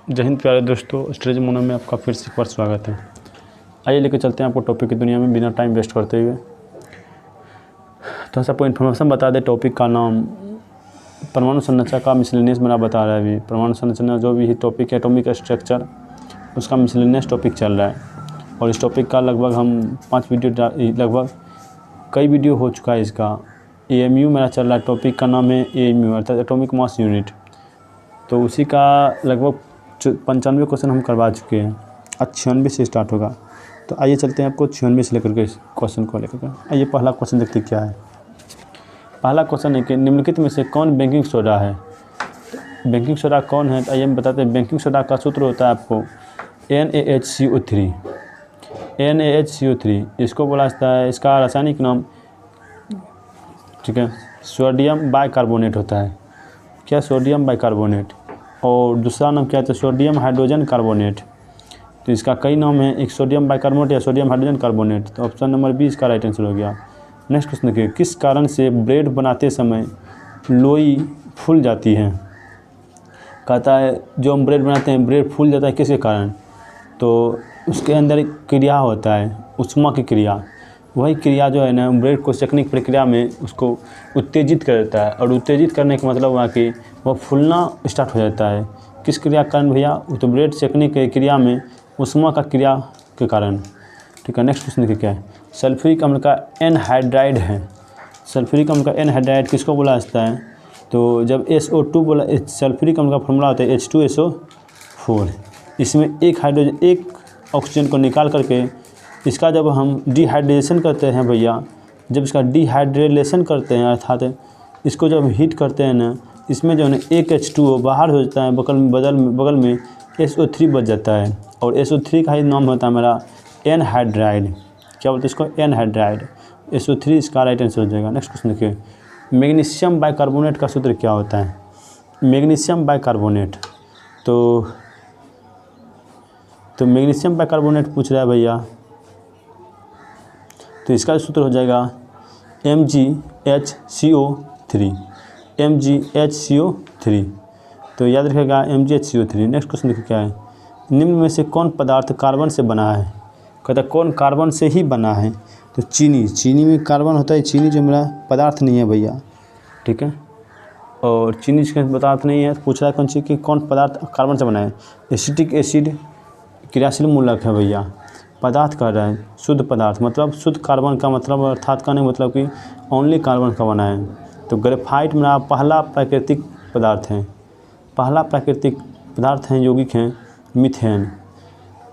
जय हिंद प्यारे दोस्तों, स्ट्रेज मोनो में आपका फिर से एक बार स्वागत है। आइए लेकर चलते हैं आपको टॉपिक की दुनिया में बिना टाइम वेस्ट करते हुए। तो सबको इन्फॉर्मेशन बता दें। टॉपिक का नाम परमाणु संरचना का मिसलेनियस मेरा बता रहा है। अभी परमाणु संरचना जो भी टॉपिक है, एटॉमिक स्ट्रक्चर, उसका मिसलेनियस टॉपिक चल रहा है। और इस टॉपिक का लगभग हम 5 वीडियो, लगभग कई वीडियो हो चुका है इसका। AMU मेरा चल रहा है। टॉपिक का नाम है AMU अर्थात एटॉमिक मास यूनिट। तो उसी का लगभग 95 क्वेश्चन हम करवा चुके हैं। आज 96 से स्टार्ट होगा। तो आइए चलते हैं आपको 96 से लेकर के क्वेश्चन को लेकर के। आइए पहला क्वेश्चन देखते क्या है। पहला क्वेश्चन है कि निम्नलिखित में से कौन बेकिंग सोडा है। बेकिंग सोडा कौन है, तो आइए हम बताते हैं। बेकिंग सोडा का सूत्र होता है आपको NaHCO3। NaHCO3 इसको बोला जाता है, इसका रासायनिक नाम, ठीक है, सोडियम बाइकार्बोनेट होता है। क्या? Sodium bicarbonate. और दूसरा नाम क्या है, तो सोडियम हाइड्रोजन कार्बोनेट। तो इसका कई नाम है, एक सोडियम बाइकार्बोनेट या सोडियम हाइड्रोजन कार्बोनेट। तो ऑप्शन नंबर बी इसका राइट आंसर हो गया। नेक्स्ट क्वेश्चन देखिए, किस कारण से ब्रेड बनाते समय लोई फूल जाती है। कहता है जो हम ब्रेड बनाते हैं, ब्रेड फूल जाता है किसके कारण, तो उसके अंदर एक क्रिया होता है, उष्मा की क्रिया। वही क्रिया जो है ना, ब्रेड को सेकने की प्रक्रिया में उसको उत्तेजित कर देता है। और उत्तेजित करने का मतलब हुआ कि वह फूलना स्टार्ट हो जाता है। किस क्रिया के कारण भैया? तो ब्रेड सेकने की क्रिया में उष्मा का क्रिया के कारण। ठीक है। नेक्स्ट क्वेश्चन देखिए क्या है। सल्फ्यूरिक अम्ल का एनहाइड्राइड है। सल्फ्यूरिक अम्ल का एनहाइड्राइड किसको बोला जाता है, तो जब SO2 बोला, सल्फ्यूरिक अम्ल का फॉर्मूला होता है H2SO4। इसमें एक ऑक्सीजन को निकाल करके इसका जब हम डिहाइड्रेशन करते हैं भैया, जब इसका डिहाइड्रेशन करते हैं अर्थात इसको जब हीट करते हैं ना, इसमें जो है एक H2O बाहर हो जाता है, बगल में SO3 बच जाता है। और SO3 का ही नाम होता है हमारा एनहाइड्राइड। क्या बोलते हैं इसको? एनहाइड्राइड। SO3 इसका राइट आंसर हो जाएगा। नेक्स्ट क्वेश्चन देखिए, मैग्नीशियम बाइकार्बोनेट का सूत्र क्या होता है। मैग्नीशियम बाइकार्बोनेट, तो मैग्नीशियम बाइकार्बोनेट पूछ रहा है भैया, तो इसका सूत्र हो जाएगा MgHCO3। MgHCO3, तो याद रखिएगा MgHCO3। नेक्स्ट क्वेश्चन देखिए क्या है। निम्न में से कौन पदार्थ कार्बन से बना है। कहता है कौन कार्बन से ही बना है, तो चीनी में कार्बन होता है। चीनी जो मेरा पदार्थ नहीं है भैया, ठीक है। और चीनी का पदार्थ नहीं है, तो पूछ रहा है कौन सी कि कौन पदार्थ कार्बन से बना है। एसिटिक एसिड क्रियाशील मूलक है भैया। पदार्थ कर रहा है शुद्ध पदार्थ, मतलब शुद्ध कार्बन का मतलब अर्थात का नहीं मतलब कि ओनली कार्बन का बना है। तो ग्रेफाइट मेरा पहला प्राकृतिक पदार्थ है। पहला प्राकृतिक पदार्थ है, यौगिक हैं, मीथेन।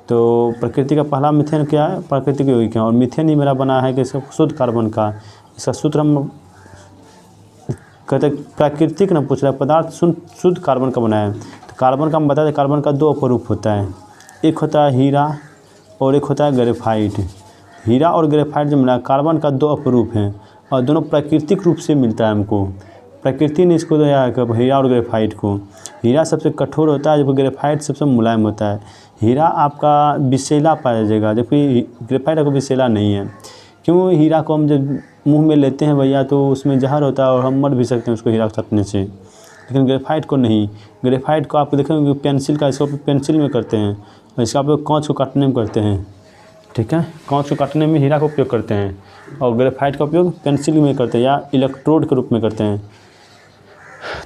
तो प्रकृति का पहला मीथेन क्या है? प्राकृतिक यौगिक है। और मीथेन ही मेरा बना है कि शुद्ध कार्बन का। इसका सूत्र हम कहते प्राकृतिक ना पूछ रहा है, पदार्थ शुद्ध कार्बन का बना है। तो कार्बन का हम बता दें, कार्बन का 2 अपरूप होता है। एक होता है हीरा और एक होता है ग्रेफाइट। हीरा और ग्रेफाइट जो मिला, कार्बन का 2 अपरूप हैं और दोनों प्राकृतिक रूप से मिलता है हमको। प्रकृति ने इसको दिया है हीरा और ग्रेफाइट को। हीरा सबसे कठोर होता है जबकि ग्रेफाइट सबसे मुलायम होता है। हीरा आपका विषैला पाया जाएगा जबकि ग्रेफाइट आपका विषैला नहीं है। क्यों? हीरा को हम जब मुँह में लेते हैं भैया तो उसमें जहर होता है और हम मर भी सकते हैं उसको हीरा सटने से, लेकिन ग्रेफाइट को नहीं। ग्रेफाइट को आप देखेंगे पेंसिल का, इसको पेंसिल में करते हैं, इसका उपयोग कांच को काटने में करते हैं, ठीक है। कांच को काटने में हीरा का उपयोग करते हैं और ग्रेफाइट का उपयोग पेंसिल में करते हैं या इलेक्ट्रोड के रूप में करते हैं।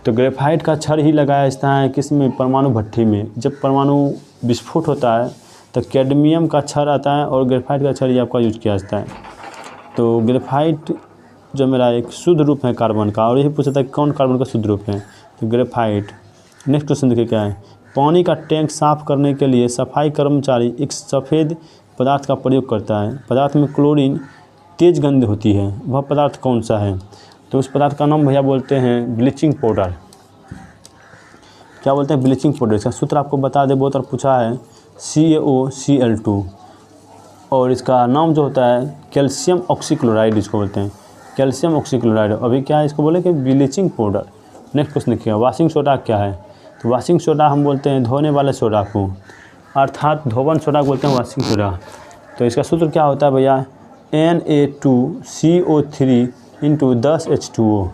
तो ग्रेफाइट का छड़ ही लगाया जाता है किस में? परमाणु भट्ठी में। जब परमाणु विस्फोट होता है तो कैडमियम का छड़ आता है और ग्रेफाइट का छड़ ही आपका यूज किया जाता है। तो ग्रेफाइट जो मेरा एक शुद्ध रूप है कार्बन का, और यही पूछा था कि कौन कार्बन का शुद्ध रूप है, तो ग्रेफाइट। नेक्स्ट क्वेश्चन देखिए क्या है। पानी का टैंक साफ करने के लिए सफाई कर्मचारी एक सफ़ेद पदार्थ का प्रयोग करता है। पदार्थ में क्लोरीन तेज गंध होती है, वह पदार्थ कौन सा है? तो उस पदार्थ का नाम भैया बोलते हैं ब्लीचिंग पाउडर। क्या बोलते हैं? Bleaching powder. इसका सूत्र आपको बता दे, बहुत बार पूछा है, CaOCl2। और इसका नाम जो होता है कैल्शियम ऑक्सीक्लोराइड, इसको बोलते हैं कैल्शियम ऑक्सीक्लोराइड। अभी क्या है इसको बोले कि ब्लीचिंग पाउडर। नेक्स्ट क्वेश्चन देखिए, वॉशिंग सोडा क्या है? तो वॉशिंग सोडा हम बोलते हैं धोने वाले सोडा को, अर्थात धोवन सोडा बोलते हैं वॉशिंग सोडा। तो इसका सूत्र क्या होता है भैया? Na2CO3 × 10H2O।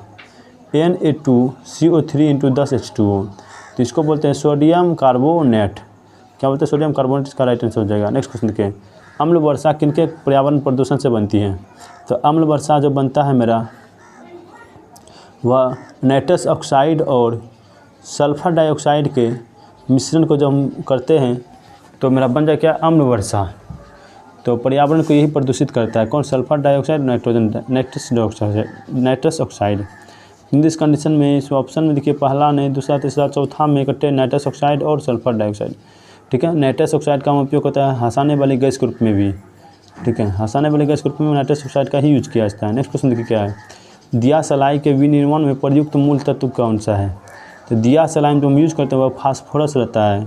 Na2CO3 × 10H2O। तो तो इसको बोलते हैं सोडियम कार्बोनेट। क्या बोलते हैं? सोडियम कार्बोनेट इसका राइट आंसर हो जाएगा। नेक्स्ट क्वेश्चन देखिए, अम्ल वर्षा किनके पर्यावरण प्रदूषण से बनती है? तो अम्ल वर्षा जो बनता है मेरा वह नाइट्रस ऑक्साइड और सल्फर डाइऑक्साइड के मिश्रण को जब हम करते हैं तो मेरा बन जाए क्या? अम्ल वर्षा। तो पर्यावरण को यही प्रदूषित करता है। कौन? Sulphur dioxide, nitrous oxide. In this condition में इस ऑप्शन में देखिए पहला नहीं, दूसरा, तीसरा, चौथा में इकट्ठे नाइट्रस ऑक्साइड और सल्फर डाइऑक्साइड। ठीक है, नाइट्रस ऑक्साइड का उपयोग होता है हंसाने वाली गैस के रूप में भी। ठीक है, हंसाने वाली गैस के रूप में नाइट्रस ऑक्साइड का ही यूज किया जाता है। नेक्स्ट क्वेश्चन देखिए क्या है, दिया सलाई के विनिर्माण में प्रयुक्त मूल तत्व कौन सा है? तो दिया सलाई में जो हम यूज करते हैं वह फास्फोरस रहता है।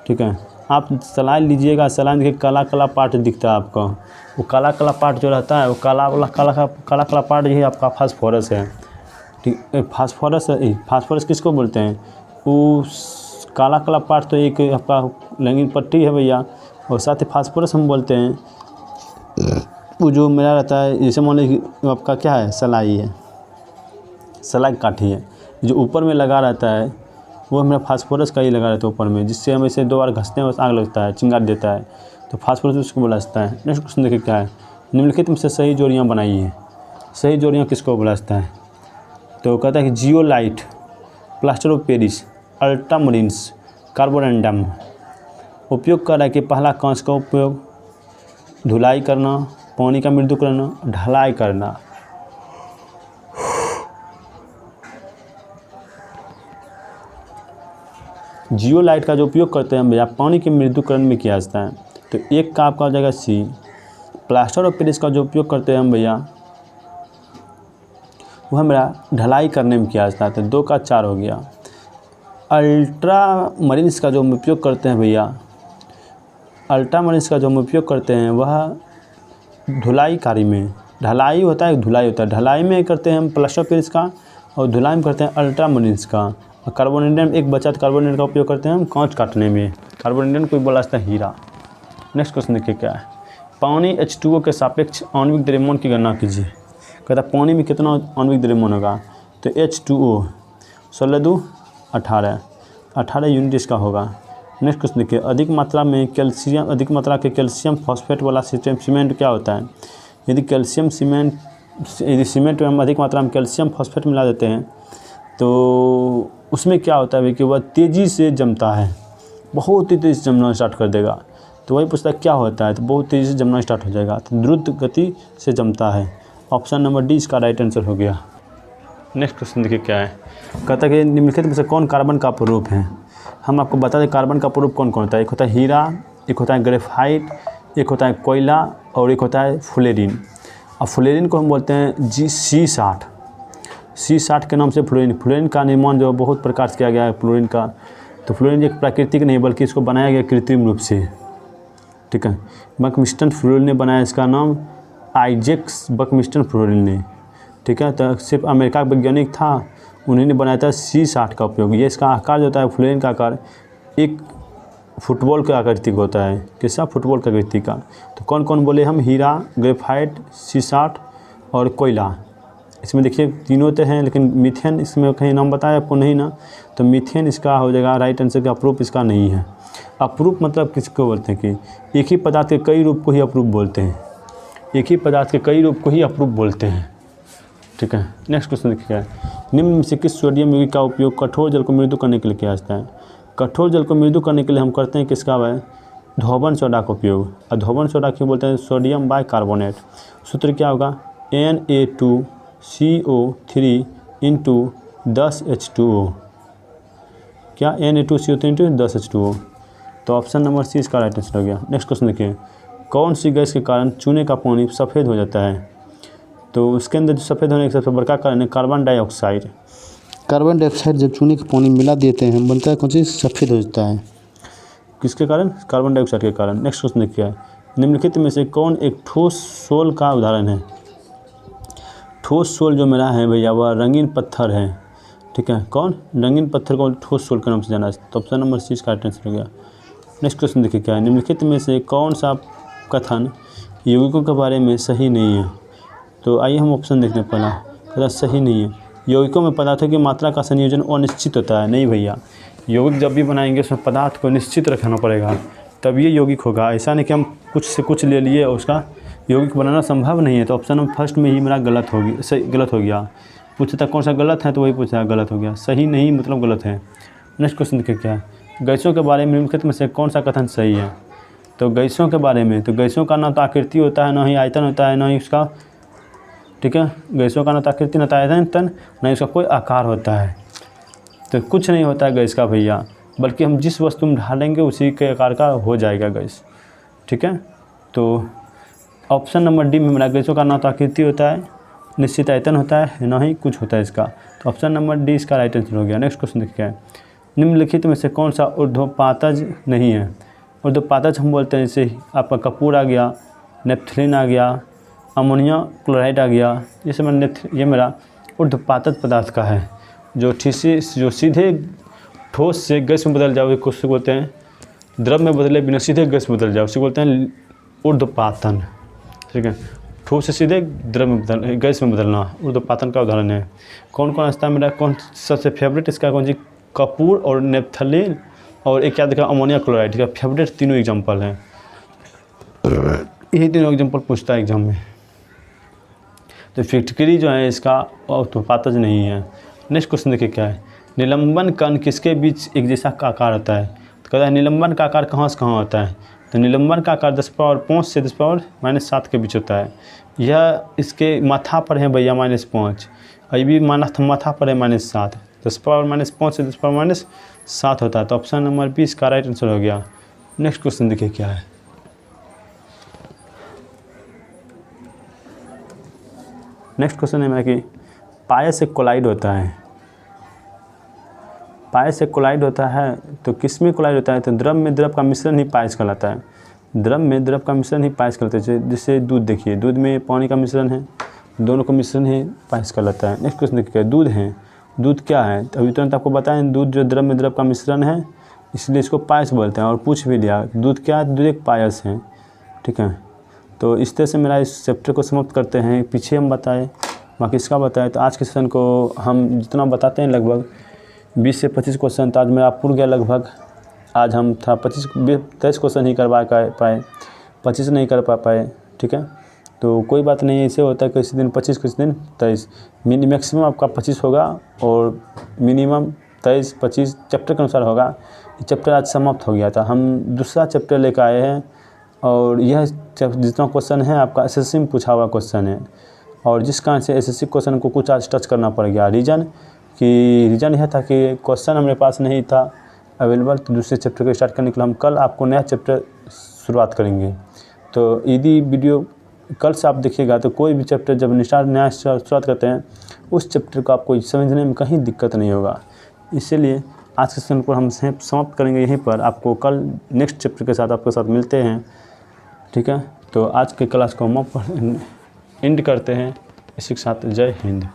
ठीक है, आप सलाई लीजिएगा, सलाई देखिए काला काला पार्ट दिखता है आपको, वो काला काला पार्ट जो रहता है वो काला पार्ट यही आपका फास्फोरस है। ठीक, फास्फोरस किसको बोलते हैं? वो काला काला पार्ट तो एक आपका रंगीन पट्टी है भैया, और साथ ही फास्फोरस हम बोलते हैं वो जो मेरा रहता है, जैसे मान लीजिए आपका क्या है? सलाई है, सलाई काठी है, जो ऊपर में लगा रहता है वो मेरा फास्फोरस का ही लगा रहता है ऊपर में, जिससे हम इसे 2 बार घसते हैं बस आग लगता है, चिंगारी देता है, तो फास्फोरस उसको बोला जाता है। नेक्स्ट क्वेश्चन देखिए क्या है, निम्नलिखित में से सही जोड़ियाँ बनाइए। सही जोड़ियाँ किसको बोला जाता है? तो कहता है कि zeolite, plaster of Paris, ultramarines, carborundum. उपयोग कर रहा है कि पहला कांच का उपयोग, धुलाई करना, पानी का मृदुकरण, ढलाई करना। जियोलाइट का जो उपयोग करते हैं भैया पानी के मृदुकरण में किया जाता है, तो एक का आपका हो जाएगा सी। प्लास्टर ऑफ पेरिस का जो उपयोग करते हैं हम भैया वह मेरा ढलाई करने में किया जाता है, तो 2 का 4 हो गया। अल्ट्रामरीन्स का जो हम उपयोग करते हैं भैया, अल्ट्रामरीन्स का जो हम उपयोग करते हैं वह धुलाई कार्य में, ढलाई होता है धुलाई होता है, ढलाई में करते हैं हम प्लास्टर ऑफ पेरिस का और धुलाई में करते हैं अल्ट्रामरीन्स का। और कार्बोनेडम एक बचा, कार्बोनेट का उपयोग करते हैं हम कांच काटने में, कार्बोनेडम को बोला जाता है हीरा। नेक्स्ट क्वेश्चन देखिए क्या है, पानी H2O के सापेक्ष आणविक द्रव्यमान की गणना कीजिए। कहता है पानी में कितना आणविक द्रव्यमान होगा? तो H2O 16 2 18 यूनिट इसका होगा। नेक्स्ट क्वेश्चन देखिए, अधिक मात्रा के कैल्शियम फॉस्फेट वाला सीमेंट क्या होता है? यदि सीमेंट में हम अधिक मात्रा में कैल्शियम फॉस्फेट मिला देते हैं तो उसमें क्या होता है कि वह तेज़ी से जमता है, बहुत ही तेज़ी से जमना स्टार्ट कर देगा। तो वही पूछता है क्या होता है? तो बहुत तेज़ी से जमना स्टार्ट हो जाएगा, तो द्रुत गति से जमता है। ऑप्शन नंबर डी इसका राइट आंसर हो गया। नेक्स्ट क्वेश्चन देखिए क्या है, कहता है कि निम्नलिखित में से कौन कार्बन का अपरूप है? हम आपको बता दें कार्बन का अपरूप कौन कौन होता है। एक होता है हीरा, एक होता है ग्रेफाइट, एक होता है कोयला और एक होता है फ्लोरीन। और फ्लोरीन को हम बोलते हैं C60 के नाम से फ्लोरीन का निर्माण जो बहुत प्रकार से किया गया है फ्लोरीन का। तो फ्लोरीन एक प्राकृतिक नहीं बल्कि इसको बनाया गया कृत्रिम रूप से। ठीक है, बकमिस्टन फ्लोरीन ने बनाया, इसका नाम आइजैक बकमिस्टन फ्लोरीन ने। ठीक है, तो सिर्फ अमेरिका का वैज्ञानिक था, उन्हीं ने बनाया था C60 का उपयोग। ये इसका आकार जो होता है फ्लोरीन का आकार एक फुटबॉल के आकृति का होता है। किसका? फुटबॉल का आकृति का। तो कौन कौन बोले हम? हीरा, ग्रेफाइट, C60 और कोयला। इसमें देखिए तीनों तो हैं, लेकिन मीथेन इसमें कहीं नाम बताया आपको नहीं ना, तो मीथेन इसका हो जाएगा राइट आंसर। का अपरूप इसका नहीं है। अपरूप मतलब किसको बोलते हैं कि एक ही पदार्थ के कई रूप को ही अपरूप बोलते हैं, एक ही पदार्थ के कई रूप को ही अपरूप बोलते हैं। ठीक है, नेक्स्ट क्वेश्चन देखिए, निम्न में से किस सोडियम यौगिक का उपयोग कठोर जल को मृदु करने के लिए किया जाता है? कठोर जल को मृदु करने के लिए हम करते हैं किसका? धोबन सोडा का उपयोग। और धोबन सोडा क्यों बोलते हैं? Sodium bicarbonate. सूत्र क्या होगा? Na2CO3 × 10 H2O। क्या? Na2CO3 × 10 H2O। तो ऑप्शन नंबर सी इसका राइट आंसर हो गया। नेक्स्ट क्वेश्चन देखिए, कौन सी गैस के कारण चूने का पानी सफ़ेद हो जाता है? तो उसके अंदर जो सफ़ेद होने का सबसे बड़का कारण है कार्बन डाइऑक्साइड। कार्बन डाइऑक्साइड जब चूने का पानी मिला देते हैं बनता है कौन चीज़? सफ़ेद हो जाता है। किसके कारण? कार्बन डाइऑक्साइड के कारण। नेक्स्ट क्वेश्चन देखिए, निम्नलिखित में से कौन एक ठोस सोल का उदाहरण है? ठोस सोल जो मेरा है भैया वह रंगीन पत्थर है। ठीक है, कौन? रंगीन पत्थर को ठोस सोल के नाम से जाना है। तो ऑप्शन नंबर सी इसका राइट आंसर हो गया। नेक्स्ट क्वेश्चन देखिए क्या है, निम्नलिखित में से कौन सा कथन यौगिकों के बारे में सही नहीं है? तो आइए हम ऑप्शन देखते हैं। पहला कहता सही नहीं है, यौगिकों में पदार्थों की मात्रा का संयोजन अनिश्चित होता है। नहीं भैया, यौगिक जब भी बनाएंगे उसमें पदार्थ को निश्चित रखना पड़ेगा, तब ये यौगिक होगा। ऐसा नहीं कि हम कुछ से कुछ ले लिए और उसका यौगिक बनाना संभव नहीं है। तो ऑप्शन नंबर फर्स्ट में ही मेरा गलत होगी, सही गलत हो गया। पूछता कौन सा गलत है तो वही पूछा गलत हो गया, सही नहीं मतलब गलत है। नेक्स्ट क्वेश्चन देखिए क्या है, गैसों के बारे में निम्नलिखित में से कौन सा कथन सही है। तो गैसों के बारे में, तो गैसों का ना तो आकृति होता है, ना ही आयतन होता है, ना ही उसका, ठीक है, गैसों का ना तो आकृति ना तो आयतन, ना ही उसका कोई आकार होता है। तो कुछ नहीं होता है गैस का भैया, बल्कि हम जिस वस्तु में ढालेंगे उसी के आकार का हो जाएगा गैस, ठीक है। तो ऑप्शन नंबर डी में मेरा गैसों का ना तो आकृति होता है, निश्चित आयतन होता है, ना ही कुछ होता है इसका। तो ऑप्शन नंबर डी इसका राइट आंसर हो गया। नेक्स्ट क्वेश्चन देखिए, निम्नलिखित में से कौन सा ऊर्ध्वपातज नहीं है। ऊर्ध्वपातज हम बोलते हैं, जैसे आपका कपूर आ गया, नेपथलीन आ गया, अमोनिया क्लोराइड आ गया, ये मेरा ऊर्ध्वपातज पदार्थ का है। जो सीधे ठोस से गैस में बदल जाओ, उसको बोलते हैं द्रव में बदले बिना सीधे गैस में बदल जाओ, उसे बोलते हैं ऊर्ध्वपातन, ठीक है। ठोस से सीधे द्रव में गैस में बदलना ऊर्ध्वपातन का उदाहरण है। कौन कौन आता है मेरा, कौन सबसे फेवरेट इसका कौन सी, कपूर और नेपथलीन और एक याद रखा अमोनिया क्लोराइड का फेवरेट तीनों एग्जाम्पल हैं। यही तीनों एग्जाम्पल पूछता है एग्जाम में। तो फिटकरी जो है इसका ऊर्ध्वपातज नहीं है। नेक्स्ट क्वेश्चन देखिए क्या है, निलंबन कण किसके बीच एक जैसा का आकार होता है। तो कहता है निलंबन का आकार कहाँ से कहाँ होता है। तो निलंबन का आकार 10⁻5 से 10⁻⁻7 के बीच होता है। यह इसके माथा पर है भैया -5, अभी भी माथा पर है -7, 10⁻5 से 10⁻7 होता है। तो ऑप्शन नंबर बी इसका राइट आंसर हो गया। नेक्स्ट क्वेश्चन देखिए क्या है, नेक्स्ट क्वेश्चन है मेरा कि पाए से कोलाइड होता है। पाए से कोलाइड होता है तो किस में कोलाइड होता है। तो द्रव में द्रव का मिश्रण ही पायस कहलाता है। द्रव में द्रव का मिश्रण ही पायस कहलाता है। जैसे दूध देखिए, दूध में पानी का मिश्रण है, दोनों का मिश्रण ही पायस कहलाता है। नेक्स्ट क्वेश्चन देखिए, दूध है, दूध क्या है। तो अभी तुरंत आपको बताएं, दूध जो द्रव में द्रव का मिश्रण है, इसलिए इसको पायस बोलते हैं। और पूछ भी लिया दूध क्या है, दूध एक पायस है, ठीक है। तो इस तरह से मेरा इस चैप्टर को समाप्त करते हैं। पीछे हम बताए, बाकी इसका बताए। तो आज के सेशन को हम जितना बताते हैं लगभग 20 से 25 क्वेश्चन, तो आज मेरा पूरा गया लगभग। आज हम था 23 क्वेश्चन ही करवा पाए, 25 नहीं कर पाए, ठीक है। तो कोई बात नहीं, ऐसे होता है किसी दिन 25, किसी दिन 23, मैक्सिमम आपका 25 होगा और मिनिमम 23-25 चैप्टर के अनुसार होगा। ये चैप्टर आज समाप्त हो गया था। हम दूसरा चैप्टर लेकर आए हैं और यह जितना क्वेश्चन है आपका एसएससी में पूछा हुआ क्वेश्चन है। और जिस कारण से एसएससी क्वेश्चन को कुछ आज टच करना पड़ गया। रीज़न यह था कि क्वेश्चन हमारे पास नहीं था अवेलेबल। तो दूसरे चैप्टर को स्टार्ट करने के लिए हम कल आपको नया चैप्टर शुरुआत करेंगे। तो यदि वीडियो कल से आप देखिएगा तो कोई भी चैप्टर जब नया शुरुआत करते हैं, उस चैप्टर को आपको समझने में कहीं दिक्कत नहीं होगा। इसीलिए आज के सेशन को हम समाप्त करेंगे यहीं पर। आपको कल नेक्स्ट चैप्टर के साथ आपके साथ मिलते हैं, ठीक है। तो आज के क्लास को हम एंड करते हैं। इसी के साथ जय हिंद।